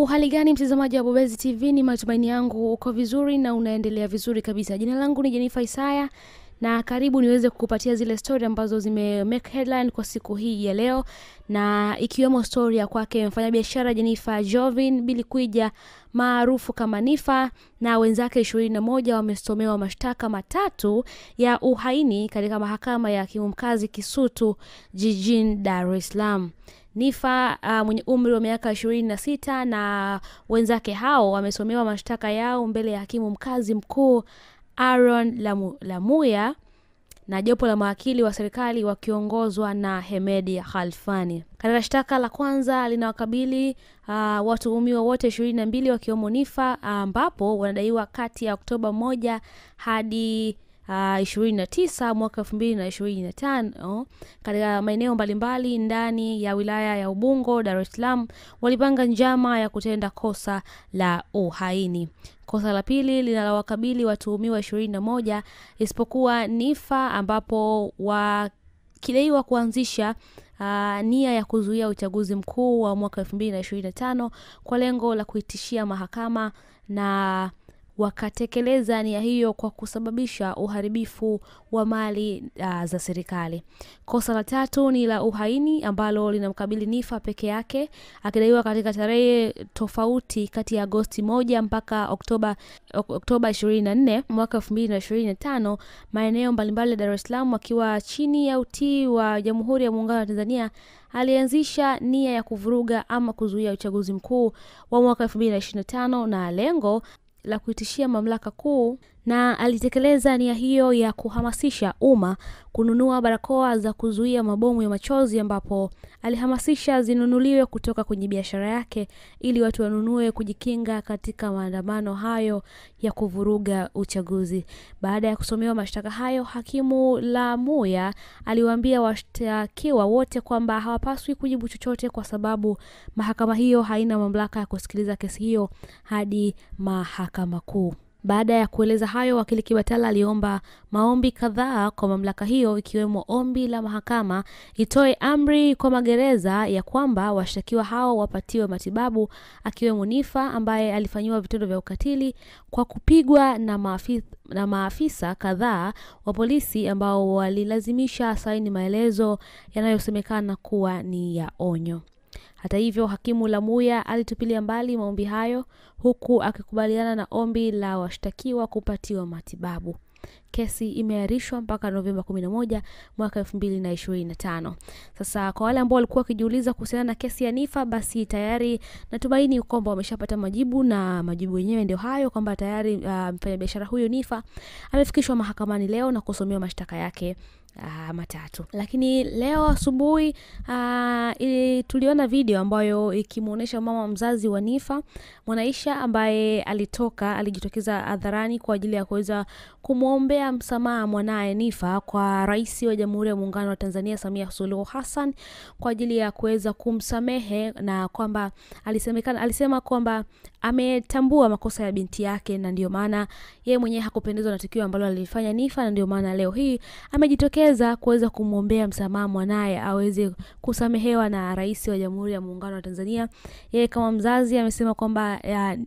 Hali gani mtazamaji wa Bobezi TV, ni matumaini yangu uko vizuri na unaendelea vizuri kabisa. Jina langu ni Jennifer Isaya na karibu niweze kukupatia zile story ambazo zime make headline kwa siku hii ya leo, na ikiwemo story ya kwake mfanyabiashara Jennifer Jovin Bilikwijja maarufu kama Niffer na wenzake 21 wamesomewa mashtaka matatu ya uhaini katika mahakama ya hakimu mkazi Kisutu jijini Dar es Salaam. Niffer mwenye umri wa miaka 26 na wenzake hao wamesomewa mashtaka yao mbele ya hakimu mkazi mkuu Aaron Lamuya na jopo la mawakili wa serikali wakiongozwa na Hemedi Khalfani. Katika shtaka la kwanza linawakabili watuhumiwa wote 22 wakiwemo Niffer, ambapo wanadaiwa kati ya Oktoba 1 hadi 29 mwaka 2025 katika maeneo mbalimbali ndani ya wilaya ya Ubungo, Dar es Salaam walipanga njama ya kutenda kosa la uhaini. Kosa la pili linalowakabili watuhumiwa 21 isipokuwa Niffer, ambapo wakidaiwa kuanzisha nia ya kuzuia uchaguzi mkuu wa mwaka 2025 kwa lengo la kuitishia mahakama, na wakatekeleza nia hiyo kwa kusababisha uharibifu wa mali za serikali. Kosa la tatu ni la uhaini ambalo linamkabili Niffer peke yake, akidaiwa katika tarehe tofauti kati ya Agosti 1 mpaka Oktoba 24 mwaka 2025 maeneo mbalimbali ya Dar es Salaam, akiwa chini ya utii wa Jamhuri ya Muungano wa Tanzania. Alianzisha nia ya kuvuruga ama kuzuia uchaguzi mkuu wa mwaka 2025 na lengo la kuitishia mamlaka kuu, na alitekeleza nia hiyo ya kuhamasisha umma kununua barakoa za kuzuia mabomu ya machozi, ambapo alihamasisha zinunuliwe kutoka kwenye biashara yake ili watu wanunue kujikinga katika maandamano hayo ya kuvuruga uchaguzi. Baada ya kusomewa mashtaka hayo, hakimu Lamuya aliwaambia washtakiwa wote kwamba hawapaswi kujibu chochote kwa sababu mahakama hiyo haina mamlaka ya kusikiliza kesi hiyo hadi mahakama kuu. Baada ya kueleza hayo, wakili Kibatala aliomba maombi kadhaa kwa mamlaka hiyo, ikiwemo ombi la mahakama itoe amri kwa magereza ya kwamba washtakiwa hao wapatiwe matibabu, akiwemo Niffer ambaye alifanyiwa vitendo vya ukatili kwa kupigwa na maafisa kadhaa wa polisi ambao walilazimisha saini maelezo yanayosemekana kuwa ni ya onyo. Hata hivyo, hakimu Lamuya alitupilia mbali maombi hayo, huku akikubaliana na ombi la washtakiwa kupatiwa matibabu. Kesi imeahirishwa mpaka Novemba 11 mwaka 2025. Sasa kwa wale ambao walikuwa wakijiuliza kuhusiana na kesi ya Niffer, basi tayari natumaini kwamba wameshapata majibu, na majibu yenyewe ndio hayo kwamba tayari mfanyabiashara huyo Niffer amefikishwa mahakamani leo na kusomewa mashtaka yake matatu. Lakini leo asubuhi tuliona video ambayo ikimuonesha mama mzazi wa Niffer, Mwanaisha, ambaye alijitokeza hadharani kwa ajili ya kuweza kumuombea msamaha mwanae Niffer kwa Rais wa Jamhuri ya Muungano wa Tanzania Samia Suluhu Hassan kwa ajili ya kuweza kumsamehe, na kwamba alisema kwamba ametambua makosa ya binti yake, na ndio maana yeye mwenyewe hakupendezwa na tukio ambalo alifanya Niffer, na ndio maana leo hii amejitokeza kuweza kumuombea msamaha mwanae aweze kusamehewa na Rais wa Jamhuri ya Muungano wa Tanzania. Yeye kama mzazi amesema kwamba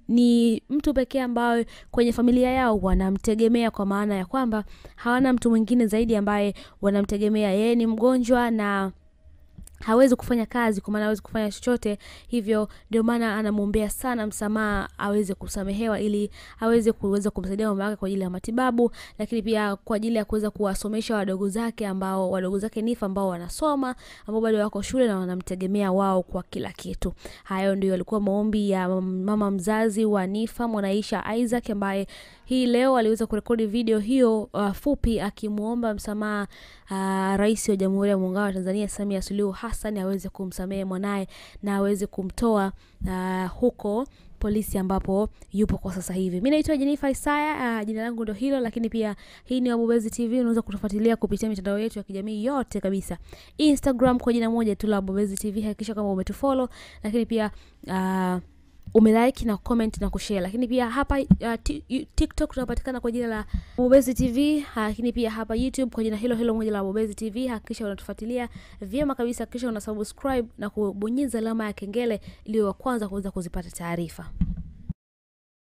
ni mtu pekee ambaye kwenye familia yao wanamtegemea, kwa maana ya kwamba hawana mtu mwingine zaidi ambaye wanamtegemea. Yeye ni mgonjwa na hawezi kufanya kazi, kwa maana hawezi kufanya chochote, hivyo ndio maana anamuombea sana msamaha aweze kusamehewa ili aweze kumsaidia mama yake kwa ajili ya matibabu, lakini pia kwa ajili ya kuweza kuwasomesha wadogo zake Niffer ambao wanasoma, ambao bado wako shule na wanamtegemea wao kwa kila kitu. Hayo ndio yalikuwa maombi ya mama mzazi wa Niffer, Mwanaisha Isaac, ambaye hii leo aliweza kurekodi video hiyo fupi akimuomba msamaha Rais wa Jamhuri ya Muungano wa Tanzania Samia Suluhu Hassan aweze kumsamehe mwanae na aweze kumtoa huko polisi ambapo yupo kwa sasa hivi. Mimi naitwa Jennifer Isaya, jina langu ndio hilo, lakini pia hii ni Bobezi TV. Unaweza kutufuatilia kupitia mitandao yetu ya kijamii yote kabisa. Instagram kwa jina moja tu la Bobezi TV, hakikisha kama umetufollow, lakini pia umelike na comment na kushare. Lakini pia hapa TikTok tunapatikana kwa jina la Bobezi TV, lakini pia hapa YouTube kwa jina hilo moja la Bobezi TV. Hakikisha unatufuatilia vyema kabisa, hakikisha una subscribe na kubonyeza alama ya kengele ili wa kwanza kuweza kuzipata taarifa.